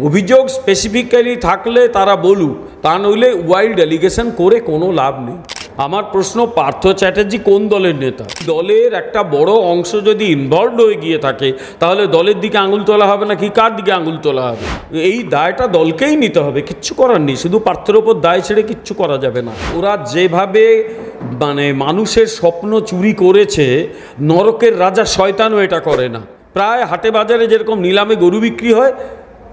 অভিযোগ স্পেসিফিক্যালি থাকলে তারা বলুক, তা নইলে ওয়াইল্ড অ্যালিগেশন করে কোনো লাভ নেই। আমার প্রশ্ন, পার্থ চ্যাটার্জি কোন দলের নেতা? দলের একটা বড় অংশ যদি ইনভলভড হয়ে গিয়ে থাকে তাহলে দলের দিকে আঙুল তোলা হবে নাকি কার দিকে আঙুল তোলা হবে? এই দায়টা দলকেই নিতে হবে, কিচ্ছু করার নেই। শুধু পার্থের ওপর দায় ছেড়ে কিচ্ছু করা যাবে না। ওরা যেভাবে মানুষের স্বপ্ন চুরি করেছে, নরকের রাজা শয়তানও এটা করে না। প্রায় হাটে বাজারে যেরকম নিলামে গরু বিক্রি হয়,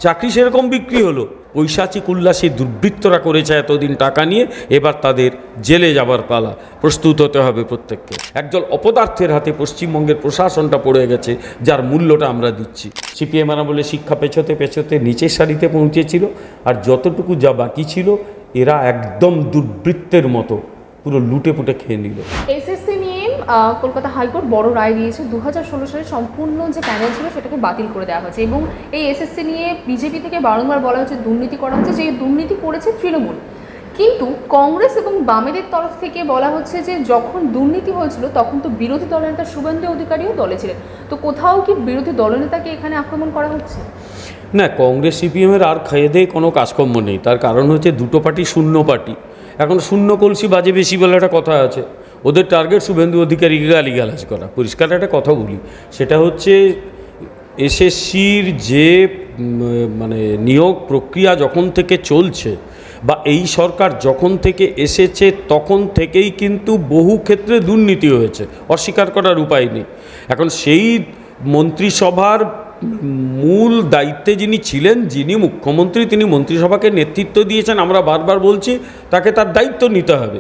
চাকরি সেরকম বিক্রি হলো। পৈশাচিক উল্লাসী দুর্বৃত্তরা করেছে এতদিন টাকা নিয়ে, এবার তাদের জেলে যাবার পালা। প্রস্তুত হতে হবে প্রত্যেককে। একদল অপদার্থের হাতে পশ্চিমবঙ্গের প্রশাসনটা পড়ে গেছে, যার মূল্যটা আমরা দিচ্ছি। সিপিএমরা বলে শিক্ষা পেছোতে পেছোতে নিচের সারিতে পৌঁছেছিল, আর যতটুকু যা বাকি ছিল এরা একদম দুর্বৃত্তের মতো পুরো লুটে পুটে খেয়ে নিল। এসএসসি নিয়ে কলকাতা হাইকোর্ট বড় রায় দিয়েছে। 2016 সালে সম্পূর্ণ যে প্যানেল ছিল সেটাকে বাতিল করে দেওয়া হয়েছে, এবং এই এসএসসি নিয়ে বিজেপি থেকে বারংবার বলা হচ্ছে দুর্নীতি করা হচ্ছে, যে দুর্নীতি করেছে তৃণমূল। কিন্তু কংগ্রেস এবং বামেদের তরফ থেকে বলা হচ্ছে যে যখন দুর্নীতি হয়েছিল তখন তো বিরোধী দলনেতা শুভেন্দু অধিকারীও দলে ছিলেন, তো কোথাও কি বিরোধী দলনেতাকে এখানে আক্রমণ করা হচ্ছে? না, কংগ্রেস সিপিএমের আর খেয়ে দিয়ে কোনো কাজকর্ম নেই। তার কারণ হচ্ছে দুটো পার্টি শূন্য পার্টি। এখন শূন্য কলসি বাজে বেশি বলে একটা কথা আছে। ওদের টার্গেট শুভেন্দু অধিকারীকে গালিগালাজ করা। পরিষ্কার একটা কথা বলি, সেটা হচ্ছে এসএসসির যে নিয়োগ প্রক্রিয়া যখন থেকে চলছে, বা এই সরকার যখন থেকে এসেছে তখন থেকেই কিন্তু বহু ক্ষেত্রে দুর্নীতি হয়েছে, অস্বীকার করার উপায় নেই। এখন সেই মন্ত্রিসভার মূল দায়িত্বে যিনি ছিলেন, যিনি মুখ্যমন্ত্রী, তিনি মন্ত্রিসভাকে নেতৃত্ব দিয়েছেন। আমরা বারবার বলছি তাকে তার দায়িত্ব নিতে হবে।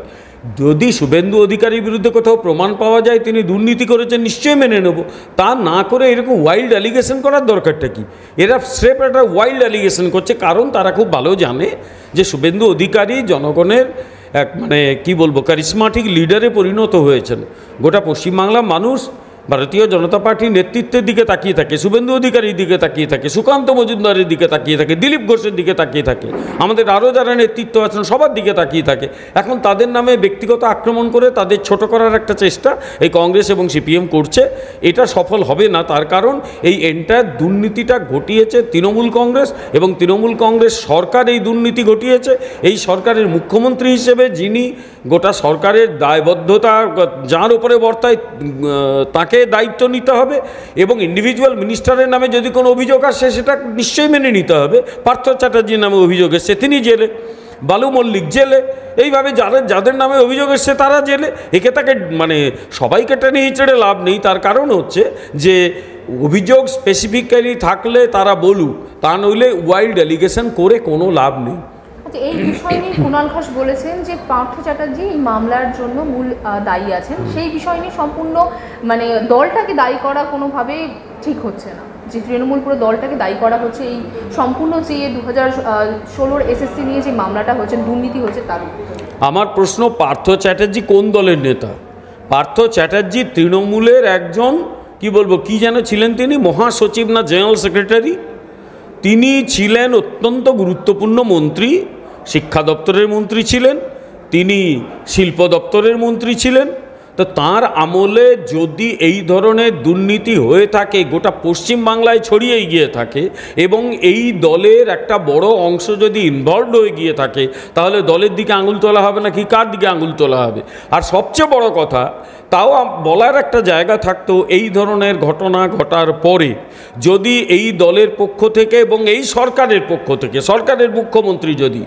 যদি শুভেন্দু অধিকারীর বিরুদ্ধে কোথাও প্রমাণ পাওয়া যায় তিনি দুর্নীতি করেছেন, নিশ্চয়ই মেনে নেব। তা না করে এরকম ওয়াইল্ড অ্যালিগেশন করার দরকারটা কি? এরা স্রেফ একটা ওয়াইল্ড অ্যালিগেশন করছে, কারণ তারা খুব ভালো জানে যে শুভেন্দু অধিকারী জনগণের এক কি বলবো কারিশমাটিক লিডারে পরিণত হয়েছেন। গোটা পশ্চিমবাংলার মানুষ ভারতীয় জনতা পার্টির নেতৃত্বের দিকে তাকিয়ে থাকে, শুভেন্দু অধিকারীর দিকে তাকিয়ে থাকে, সুকান্ত মজুমদারের দিকে তাকিয়ে থাকে, দিলীপ ঘোষের দিকে তাকিয়ে থাকে, আমাদের আরও যারা নেতৃত্ব আছেন সবার দিকে তাকিয়ে থাকে। এখন তাদের নামে ব্যক্তিগত আক্রমণ করে তাদের ছোট করার একটা চেষ্টা এই কংগ্রেস এবং সিপিএম করছে। এটা সফল হবে না। তার কারণ এই এন্টায়ার দুর্নীতিটা ঘটিয়েছে তৃণমূল কংগ্রেস, এবং তৃণমূল কংগ্রেস সরকার এই দুর্নীতি ঘটিয়েছে। এই সরকারের মুখ্যমন্ত্রী হিসেবে যিনি গোটা সরকারের দায়বদ্ধতা যার উপরে বর্তায় তাকে দায়িত্ব নিতে হবে, এবং ইন্ডিভিজুয়াল মিনিস্টারের নামে যদি কোনো অভিযোগ আসে সেটা নিশ্চয়ই মেনে নিতে হবে। পার্থ চ্যাটার্জির নামে অভিযোগ এসছে, তিনি জেলে। বালু মল্লিক জেলে। এইভাবে যাদের নামে অভিযোগ এসছে তারা জেলে। একে তাকে সবাইকে টেনে হিচড়ে লাভ নেই। তার কারণ হচ্ছে যে অভিযোগ স্পেসিফিক্যালি থাকলে তারা বলুক, তা নইলে ওয়াইল্ড অ্যালিগেশন করে কোনো লাভ নেই। এই বিষয় নিয়ে কুণাল ঘোষ বলেছেন যে পার্থ চ্যাটার্জি এই মামলার জন্য মূল দায়ী আছেন। সেই বিষয় নিয়ে সম্পূর্ণ দলটাকে দায়ী করা কোনোভাবে ঠিক হচ্ছে না, যে তৃণমূল পুরো দলটাকে দায়ী করা হচ্ছে এই সম্পূর্ণ যে 2016 এসএসসি নিয়ে যে মামলাটা হয়েছে, দুর্নীতি হয়েছে তার। আমার প্রশ্ন, পার্থ চ্যাটার্জি কোন দলের নেতা? পার্থ চ্যাটার্জি তৃণমূলের একজন কি যেন ছিলেন, তিনি মহাসচিব না জেনারেল সেক্রেটারি। তিনি ছিলেন অত্যন্ত গুরুত্বপূর্ণ মন্ত্রী, শিক্ষা দপ্তরের মন্ত্রী ছিলেন, তিনি শিল্প দপ্তরের মন্ত্রী ছিলেন। তো তার আমলে যদি এই ধরনের দুর্নীতি হয়ে থাকে, গোটা পশ্চিমবাংলায় ছড়িয়ে গিয়ে থাকে, এবং এই দলের একটা বড় অংশ যদি ইনভলভড হয়ে গিয়ে থাকে, তাহলে দলের দিকে আঙুল তোলা হবে নাকি কার দিকে আঙুল তোলা হবে? আর সবচেয়ে বড় কথা, তাও বলার একটা জায়গা থাকতো, এই ধরনের ঘটনা ঘটার পরে যদি এই দলের পক্ষ থেকে এবং এই সরকারের পক্ষ থেকে, সরকারের মুখ্যমন্ত্রী যদি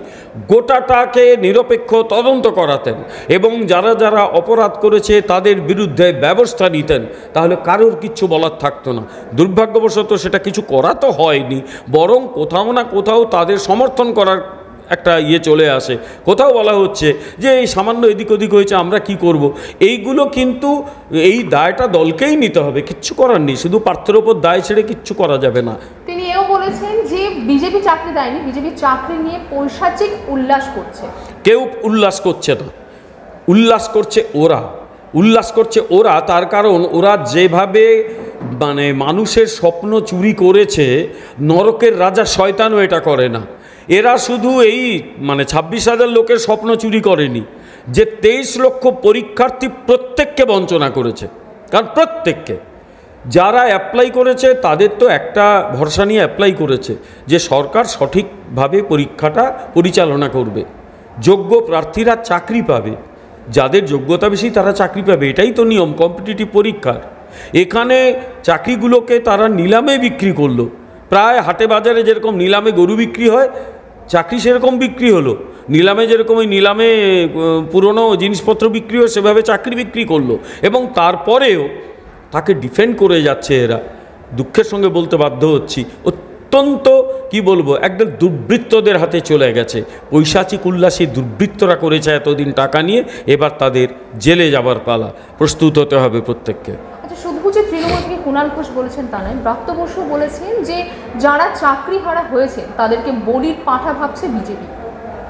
গোটাটাকে নিরপেক্ষ তদন্ত করাতেন এবং যারা যারা অপরাধ করেছে তাদের বিরুদ্ধে ব্যবস্থা নিতেন, তাহলে কারোর কিচ্ছু বলার থাকতো না। দুর্ভাগ্যবশত সেটা কিছু করা তো হয়নি, বরং কোথাও না কোথাও তাদের সমর্থন করার একটা চলে আসে। কোথাও বলা হচ্ছে যে এই সামান্য এদিক ওদিক হয়েছে, আমরা কি করব। এইগুলো কিন্তু এই দায়টা দলকেই নিতে হবে, কিচ্ছু করার নেই। শুধু পার্থের ওপর দায় ছেড়ে কিচ্ছু করা যাবে না। তিনি এও বলেছেন যে বিজেপি চাকরি দেয়নি, বিজেপি চাকরি নিয়ে পৈশাচিক উল্লাস করছে। কেউ উল্লাস করছে না, উল্লাস করছে ওরা। তার কারণ ওরা যেভাবে মানুষের স্বপ্ন চুরি করেছে, নরকের রাজা শয়তানও এটা করে না। এরা শুধু এই 26,000 লোকের স্বপ্ন চুরি করেনি, যে 23 লক্ষ পরীক্ষার্থী প্রত্যেককে বঞ্চনা করেছে। কারণ প্রত্যেককে যারা অ্যাপ্লাই করেছে তাদের তো একটা ভরসা নিয়ে অ্যাপ্লাই করেছে যে সরকার সঠিকভাবে পরীক্ষাটা পরিচালনা করবে, যোগ্য প্রার্থীরা চাকরি পাবে, যাদের যোগ্যতা বেশি তারা চাকরি পাবে, এটাই তো নিয়ম কম্পিটিটিভ পরীক্ষার। এখানে চাকরিগুলোকে তারা নিলামে বিক্রি করলো, প্রায় হাটে বাজারে যেরকম নিলামে গরু বিক্রি হয় চাকরি সেরকম বিক্রি হলো, নিলামে যেরকম ওই নিলামে পুরনো জিনিসপত্র বিক্রি হয় সেভাবে চাকরি বিক্রি করলো, এবং তারপরেও তাকে ডিফেন্ড করে যাচ্ছে এরা। দুঃখের সঙ্গে বলতে বাধ্য হচ্ছি, অত্যন্ত কি বলবো, একদম দুর্বৃত্তদের হাতে চলে গেছে। পৈশাচিক উল্লাসী দুর্বৃত্তরা করেছে এতদিন টাকা নিয়ে, এবার তাদের জেলে যাবার পালা, প্রস্তুত হতে হবে প্রত্যেককে। আচ্ছা, শুধু যে তৃণমূল থেকে কুণাল ঘোষ বলেছেন তা নয়, ব্রাত্য বসু বলেছেন যে যারা চাকরি হারা হয়েছে তাদেরকে বলির পাঁঠা ভাবছে বিজেপি।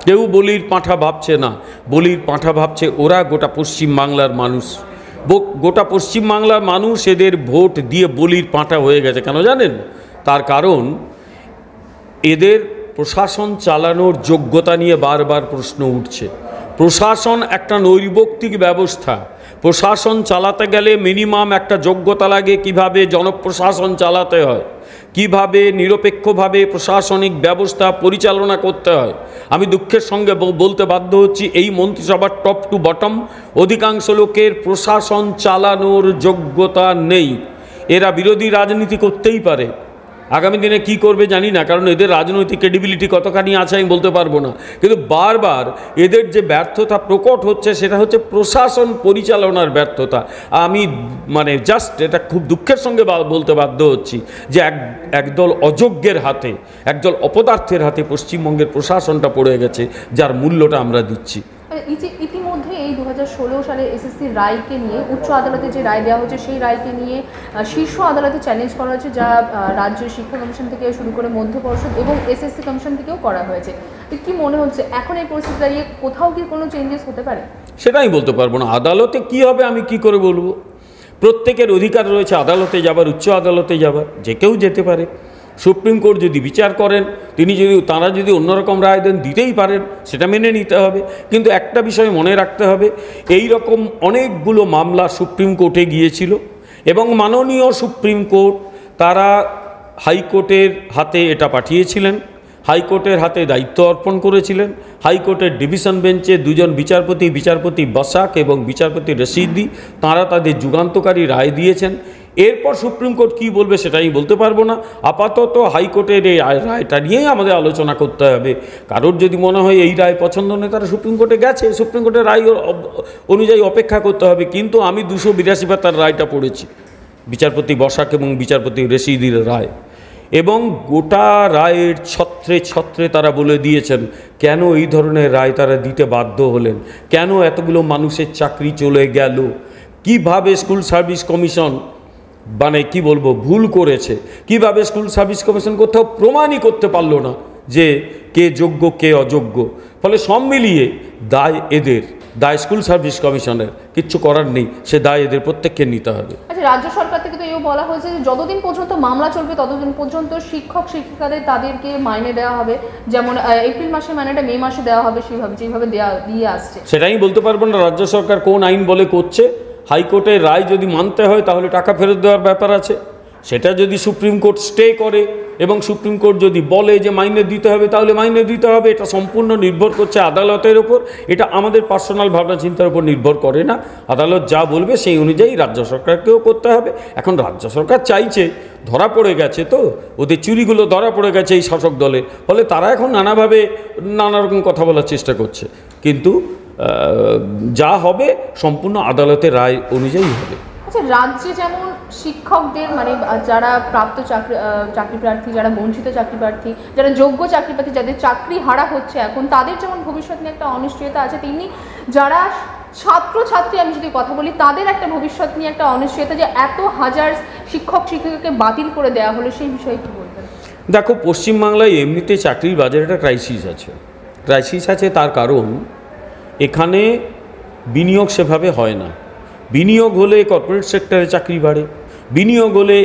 কেউ বলির পাঁঠা ভাবছে না, বলির পাঁঠা ভাবছে ওরা, গোটা পশ্চিমবাংলার মানুষ। গোটা পশ্চিমবাংলার মানুষ এদের ভোট দিয়ে বলির পাঁঠা হয়ে গেছে। কেন জানেন? তার কারণ এদের প্রশাসন চালানোর যোগ্যতা নিয়ে বারবার প্রশ্ন উঠছে। প্রশাসন একটা নৈর্ব্যক্তিক ব্যবস্থা, প্রশাসন চালাতে গেলে মিনিমাম একটা যোগ্যতা লাগে, কিভাবে জনপ্রশাসন চালাতে হয়, কিভাবে নিরপেক্ষভাবে প্রশাসনিক ব্যবস্থা পরিচালনা করতে হয়। আমি দুঃখের সঙ্গে বলতে বাধ্য হচ্ছি, এই মন্ত্রিসভার টপ টু বটম অধিকাংশ লোকের প্রশাসন চালানোর যোগ্যতা নেই। এরা বিরোধী রাজনীতি করতেই পারে, আগামী দিনে কি করবে জানি না, কারণ এদের রাজনৈতিক ক্রেডিবিলিটি কতখানি আছে আমি বলতে পারবো না, কিন্তু বারবার এদের যে ব্যর্থতা প্রকট হচ্ছে সেটা হচ্ছে প্রশাসন পরিচালনার ব্যর্থতা। আমি জাস্ট এটা খুব দুঃখের সঙ্গে বলতে বাধ্য হচ্ছি যে একদল অযোগ্যের হাতে, একদল অপদার্থের হাতে পশ্চিমবঙ্গের প্রশাসনটা পড়ে গেছে, যার মূল্যটা আমরা দিচ্ছি। ইতিমধ্যে এই 2016 সালে এসএসসির রায়কে নিয়ে উচ্চ আদালতে যে রায় দেওয়া হয়েছে সেই রায়কে নিয়ে শীর্ষ আদালতে চ্যালেঞ্জ করা হয়েছে, যা রাজ্য শিক্ষা কমিশন থেকে শুরু করে মধ্য পর্ষদ এবং এসএসসি কমিশন থেকেও করা হয়েছে। কি মনে হচ্ছে এখন এই পরিস্থিতি দাঁড়িয়ে কোথাও কি কোনো চেঞ্জেস হতে পারে? সেটাই বলতে পারবো না। আদালতে কি হবে আমি কি করে বলবো? প্রত্যেকের অধিকার রয়েছে আদালতে যাবার, উচ্চ আদালতে যাবার, যে কেউ যেতে পারে। সুপ্রিম কোর্ট যদি বিচার করেন, তারা যদি অন্যরকম রায় দেন দিতেই পারেন, সেটা মেনে নিতে হবে। কিন্তু একটা বিষয় মনে রাখতে হবে, এই রকম অনেকগুলো মামলা সুপ্রিম কোর্টে গিয়েছিল এবং মাননীয় সুপ্রিম কোর্ট তারা হাইকোর্টের হাতে এটা পাঠিয়েছিলেন, হাইকোর্টের হাতে দায়িত্ব অর্পণ করেছিলেন। হাইকোর্টের ডিভিশন বেঞ্চে দুজন বিচারপতি বসাক এবং বিচারপতি রশিদি, তাঁরা তাদের যুগান্তকারী রায় দিয়েছেন। এরপর সুপ্রিম কোর্ট কী বলবে সেটাই বলতে পারবো না। আপাতত হাইকোর্টের এই রায়টা নিয়েই আমাদের আলোচনা করতে হবে। কারোর যদি মনে হয় এই রায় পছন্দ নয়, তারা সুপ্রিম কোর্টে গেছে, সুপ্রিম কোর্টের রায় অনুযায়ী অপেক্ষা করতে হবে। কিন্তু আমি 282 পাতার রায়টা পড়েছি, বিচারপতি বসাক এবং বিচারপতি রশিদির রায়, এবং গোটা রায়ের ছত্রে ছত্রে তারা বলে দিয়েছেন কেন এই ধরনের রায় তারা দিতে বাধ্য হলেন, কেন এতগুলো মানুষের চাকরি চলে গেল, কিভাবে স্কুল সার্ভিস কমিশন কি বলবো ভুল করেছে, কিভাবে স্কুল সার্ভিস কমিশন কোথাও প্রমাণই করতে পারলো না যে কে যোগ্য কে অযোগ্য। ফলে সব মিলিয়ে দায় এদের, দায় স্কুল সার্ভিস কমিশনের, কিচ্ছু করার নেই, সে দায় এদের প্রত্যেককে নিতে হবে। আচ্ছা, রাজ্য সরকার থেকে তো এও বলা হয়েছে যে যতদিন পর্যন্ত মামলা চলবে ততদিন পর্যন্ত শিক্ষক শিক্ষিকাদের তাদেরকে মাইনে দেওয়া হবে, যেমন এপ্রিল মাসে মাইনেটা মে মাসে দেওয়া হবে, সেভাবে যেভাবে দিয়ে আসছে। সেটাই বলতে পারবো না রাজ্য সরকার কোন আইন বলে করছে। হাইকোর্টের রায় যদি মানতে হয় তাহলে টাকা ফেরত দেওয়ার ব্যাপার আছে, সেটা যদি সুপ্রিম কোর্ট স্টে করে এবং সুপ্রিম কোর্ট যদি বলে যে মাইনে দিতে হবে তাহলে মাইনে দিতে হবে। এটা সম্পূর্ণ নির্ভর করছে আদালতের ওপর, এটা আমাদের পার্সোনাল ভাবনা চিন্তার উপর নির্ভর করে না। আদালত যা বলবে সেই অনুযায়ী রাজ্য সরকারকেও করতে হবে। এখন রাজ্য সরকার চাইছে, ধরা পড়ে গেছে তো, ওদের চুরিগুলো ধরা পড়ে গেছে এই শাসক দলের, ফলে তারা এখন নানাভাবে নানা রকম কথা বলার চেষ্টা করছে, কিন্তু যা হবে সম্পূর্ণ আদালতের রায় অনুযায়ী হবে। আচ্ছা, রাজ্যে যেমন শিক্ষকদের যারা প্রাপ্ত চাকরি প্রার্থী, যারা বঞ্চিত চাকরি প্রার্থী, যারা যোগ্য চাকরি প্রার্থী, যাদের চাকরি হারা হচ্ছে এখন, তাদের যেমন ভবিষ্যৎ নিয়ে একটা অনিশ্চয়তা আছে, তেমনি যারা ছাত্রছাত্রী, আমি যদি কথা বলি, তাদের একটা ভবিষ্যৎ নিয়ে একটা অনিশ্চয়তা, যে এত হাজার শিক্ষক শিক্ষিকাকে বাতিল করে দেওয়া হলো, সেই বিষয়ে কী বলবেন? দেখো, পশ্চিমবাংলায় এমনিতে চাকরির বাজারে একটা ক্রাইসিস আছে। তার কারণ এখানে বিনিয়োগ সেভাবে হয় না। বিনিয়োগ হলে কর্পোরেট সেক্টরে চাকরি বাড়ে, বিনিয়োগ হলে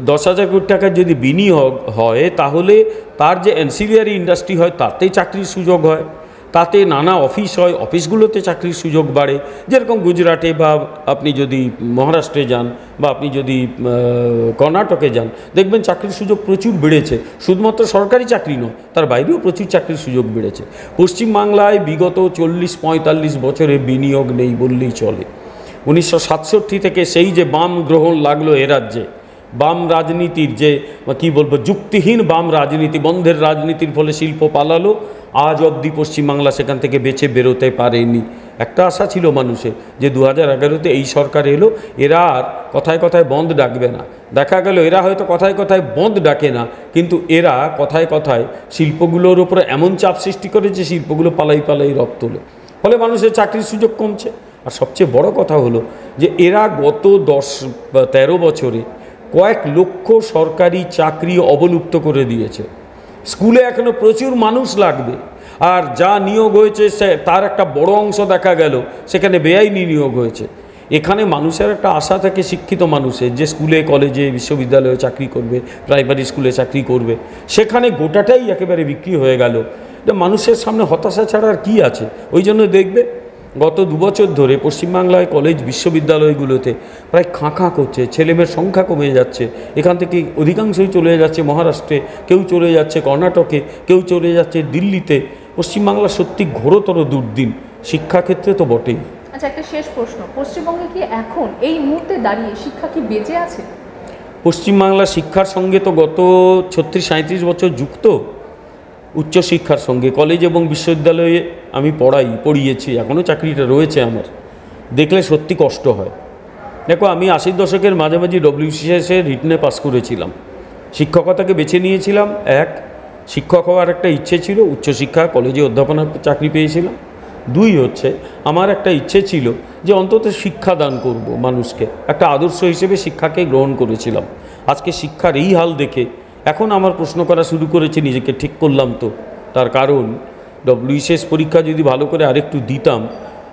10,000 কোটি টাকার যদি বিনিয়োগ হয় তাহলে তার যে অ্যান্সিলিয়ারি ইন্ডাস্ট্রি হয় তাতেই চাকরির সুযোগ হয়। তাতে নানা অফিস হয়, অফিসগুলোতে চাকরির সুযোগ বাড়ে। যেরকম গুজরাটে বা আপনি যদি মহারাষ্ট্রে যান বা আপনি যদি কর্ণাটকে যান, দেখবেন চাকরির সুযোগ প্রচুর বেড়েছে। শুধুমাত্র সরকারি চাকরি নয়, তার বাইরেও প্রচুর চাকরির সুযোগ বেড়েছে। পশ্চিমবাংলায় বিগত 40-45 বছরে বিনিয়োগ নেই বললেই চলে। 1967 থেকে সেই যে বাম গ্রহণ লাগলো এ রাজ্যে, বাম রাজনীতির যে কী বলবো, যুক্তিহীন বাম রাজনীতি, বন্ধের রাজনীতির ফলে শিল্প পালালো, আজ অবধি পশ্চিমবাংলা সেখান থেকে বেঁচে বেরোতে পারেনি। একটা আশা ছিল মানুষের যে 2011-তে এই সরকার এলো, এরা আর কথায় কথায় বন্ধ ডাকবে না। দেখা গেল এরা হয়তো কথায় কথায় বন্ধ ডাকে না, কিন্তু এরা কথায় কথায় শিল্পগুলোর উপরে এমন চাপ সৃষ্টি করে যে শিল্পগুলো পালাই পালাই রব তোলে, ফলে মানুষের চাকরির সুযোগ কমছে। আর সবচেয়ে বড় কথা হলো যে এরা গত 10-13 বছরে কয়েক লক্ষ সরকারি চাকরি অবলুপ্ত করে দিয়েছে। স্কুলে এখনও প্রচুর মানুষ লাগবে, আর যা নিয়োগ হয়েছে তার একটা বড় অংশ দেখা গেল সেখানে বেআইনি নিয়োগ হয়েছে। এখানে মানুষের একটা আশা থাকে, শিক্ষিত মানুষের, যে স্কুলে কলেজে বিশ্ববিদ্যালয়ে চাকরি করবে, প্রাইমারি স্কুলে চাকরি করবে, সেখানে গোটাটাই একেবারে বিক্রি হয়ে গেল। এটা মানুষের সামনে হতাশা ছাড়া আর কী আছে? ওই জন্য দেখবে গত 2 বছর ধরে পশ্চিমবাংলায় কলেজ বিশ্ববিদ্যালয়গুলোতে প্রায় খাঁ করছে, ছেলেমেয়ের সংখ্যা কমে যাচ্ছে। এখান থেকে অধিকাংশই চলে যাচ্ছে মহারাষ্ট্রে, কেউ চলে যাচ্ছে কর্ণাটকে, কেউ চলে যাচ্ছে দিল্লিতে। পশ্চিমবাংলা সত্যি ঘোরতর দুর্দিন, শিক্ষাক্ষেত্রে তো বটেই। আচ্ছা, একটা শেষ প্রশ্ন, পশ্চিমবঙ্গে কি এখন এই মুহূর্তে দাঁড়িয়ে শিক্ষা কি বেঁচে আছে? পশ্চিমবাংলা শিক্ষার সঙ্গে তো গত 36-37 বছর যুক্ত, উচ্চশিক্ষার সঙ্গে। কলেজ এবং বিশ্ববিদ্যালয়ে আমি পড়িয়েছি, এখনও চাকরিটা রয়েছে আমার। দেখলে সত্যি কষ্ট হয়। দেখো, আমি 80 দশকের মাঝামাঝি WCS-এ রিটনে পাস করেছিলাম। শিক্ষকতাকে বেছে নিয়েছিলাম। শিক্ষক হওয়ার একটা ইচ্ছে ছিল, উচ্চশিক্ষা কলেজে অধ্যাপনার চাকরি পেয়েছিলাম। 2 হচ্ছে আমার একটা ইচ্ছে ছিল যে অন্তত শিক্ষাদান করব মানুষকে, একটা আদর্শ হিসেবে শিক্ষাকে গ্রহণ করেছিলাম। আজকে শিক্ষার এই হাল দেখে এখন আমার প্রশ্ন করা শুরু করেছে নিজেকে, ঠিক করলাম তো? তার কারণ WCS পরীক্ষা যদি ভালো করে আরেকটু দিতাম,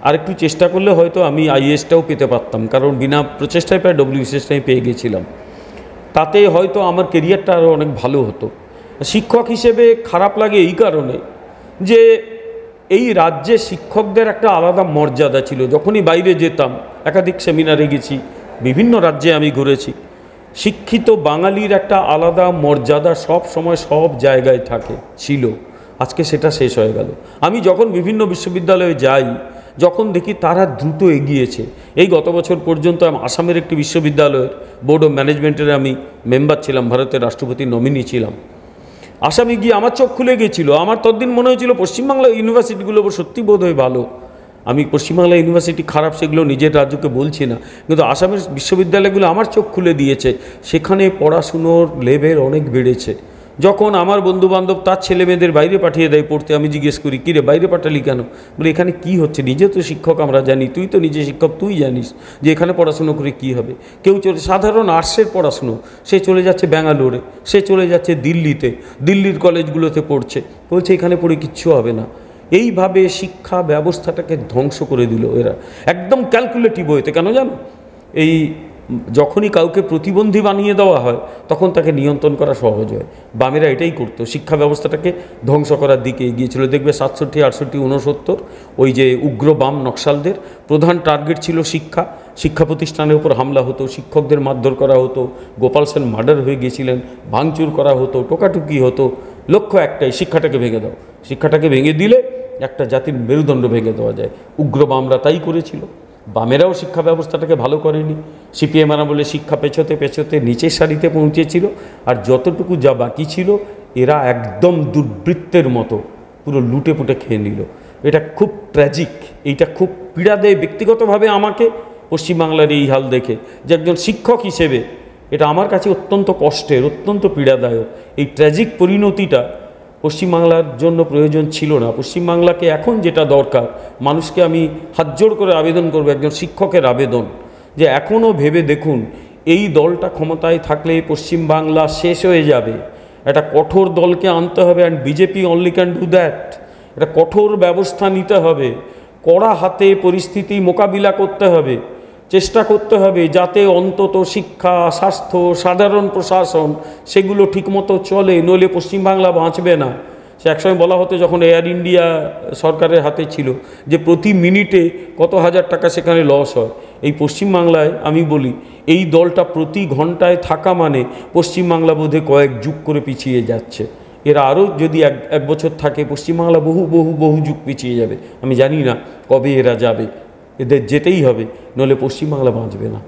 আরেকটু চেষ্টা করলে হয়তো আমি IAS-টাও পেতে পারতাম, কারণ বিনা প্রচেষ্টায় প্রায় WCS-টাই পেয়ে গেছিলাম। তাতে হয়তো আমার কেরিয়ারটা আরও অনেক ভালো হতো। শিক্ষক হিসেবে খারাপ লাগে এই কারণে যে এই রাজ্যে শিক্ষকদের একটা আলাদা মর্যাদা ছিল। যখনই বাইরে যেতাম, একাধিক সেমিনারে গেছি, বিভিন্ন রাজ্যে আমি ঘুরেছি, শিক্ষিত বাঙালির একটা আলাদা মর্যাদা সব সময় সব জায়গায় ছিল। আজকে সেটা শেষ হয়ে গেল। আমি যখন বিভিন্ন বিশ্ববিদ্যালয়ে যাই, যখন দেখি তারা দ্রুত এগিয়েছে। এই গত বছর পর্যন্ত আসামের একটি বিশ্ববিদ্যালয়ের বোর্ড অফ ম্যানেজমেন্টের আমি মেম্বার ছিলাম, ভারতের রাষ্ট্রপতির নমিনি ছিলাম। আসামে গিয়ে আমার চোখ খুলে গেছিল। আমার ততদিন মনে হয়েছিল পশ্চিমবাংলা ইউনিভার্সিটিগুলো সত্যি বোধ হয় ভালো। আমি পশ্চিমবাংলা ইউনিভার্সিটি খারাপ সেগুলো নিজের রাজ্যকে বলছি না, কিন্তু আসামের বিশ্ববিদ্যালয়গুলো আমার চোখ খুলে দিয়েছে। সেখানে পড়াশুনোর লেভেল অনেক বেড়েছে। যখন আমার বন্ধুবান্ধব তার ছেলেমেয়েদের বাইরে পাঠিয়ে দেয় পড়তে, আমি জিজ্ঞেস করি, কী রে বাইরে পাঠালি কেন? বলে এখানে কি হচ্ছে, নিজে তো শিক্ষক আমরা জানি, তুই তো নিজে শিক্ষক, তুই জানিস যে এখানে পড়াশুনো করে কি হবে। কেউ সাধারণ আর্টসের পড়াশুনো, সে চলে যাচ্ছে ব্যাঙ্গালোরে, সে চলে যাচ্ছে দিল্লিতে, দিল্লির কলেজগুলোতে পড়ছে, বলছে এখানে পড়ে কিচ্ছু হবে না। এইভাবে শিক্ষা ব্যবস্থাটাকে ধ্বংস করে দিল এরা, একদম ক্যালকুলেটিভ হইতে। কেন জানো? এই যখনই কাউকে প্রতিবন্ধী বানিয়ে দেওয়া হয় তখন তাকে নিয়ন্ত্রণ করা সহজ হয়। বামেরা এটাই করতো, শিক্ষা ব্যবস্থাটাকে ধ্বংস করার দিকে এগিয়েছিল। দেখবে 67, 68, 69 ওই যে উগ্র বাম নকশালদের প্রধান টার্গেট ছিল শিক্ষা। শিক্ষা প্রতিষ্ঠানের উপর হামলা হতো, শিক্ষকদের মারধর করা হতো, গোপাল সেন মার্ডার হয়ে গিয়েছিলেন, ভাঙচুর করা হতো, টোকাটুকি হতো। লক্ষ্য একটাই, শিক্ষাটাকে ভেঙে দাও। শিক্ষাটাকে ভেঙে দিলে একটা জাতির মেরুদণ্ড ভেঙে দেওয়া যায়। উগ্র বামরা তাই করেছিল। বামেরাও শিক্ষা ব্যবস্থাটাকে ভালো করেনি। সিপিএমরা বলে শিক্ষা পেছোতে পেছোতে নিচের সারিতে পৌঁছেছিল, আর যতটুকু যা বাকি ছিল এরা একদম দুর্বৃত্তের মতো পুরো লুটে পুটে খেয়ে নিল। এটা খুব ট্র্যাজিক, এইটা খুব পীড়া দেয় ব্যক্তিগতভাবে আমাকে পশ্চিমবাংলার এই হাল দেখে, যে একজন শিক্ষক হিসেবে এটা আমার কাছে অত্যন্ত কষ্টের, অত্যন্ত পীড়াদায়ক। এই ট্র্যাজিক পরিণতিটা পশ্চিমবাংলার জন্য প্রয়োজন ছিল না। পশ্চিমবাংলাকে এখন যেটা দরকার, মানুষকে আমি হাতজোড় করে আবেদন করব, একজন শিক্ষকের আবেদন, যে এখনও ভেবে দেখুন, এই দলটা ক্ষমতায় থাকলে পশ্চিমবাংলা শেষ হয়ে যাবে। একটা কঠোর দলকে আনতে হবে, and BJP only can do that. একটা কঠোর ব্যবস্থা নিতে হবে, কড়া হাতে পরিস্থিতি মোকাবিলা করতে হবে, চেষ্টা করতে হবে যাতে অন্তত শিক্ষা, স্বাস্থ্য, সাধারণ প্রশাসন সেগুলো ঠিকমতো চলে, নইলে পশ্চিমবাংলা বাঁচবে না। সে একসময় বলা হতো যখন এয়ার ইন্ডিয়া সরকারের হাতে ছিল যে প্রতি মিনিটে কত হাজার টাকা সেখানে লস হয়। এই পশ্চিমবাংলায় আমি বলি এই দলটা প্রতি ঘন্টায় থাকা মানে পশ্চিমবাংলা বোধহয় কয়েক যুগ করে পিছিয়ে যাচ্ছে। এরা আরও যদি এক বছর থাকে পশ্চিমবাংলা বহু যুগ পিছিয়ে যাবে। আমি জানি না কবে এরা যাবে, এদের যেতেই হবে, নইলে পশ্চিমবাংলা বাঁচবে না।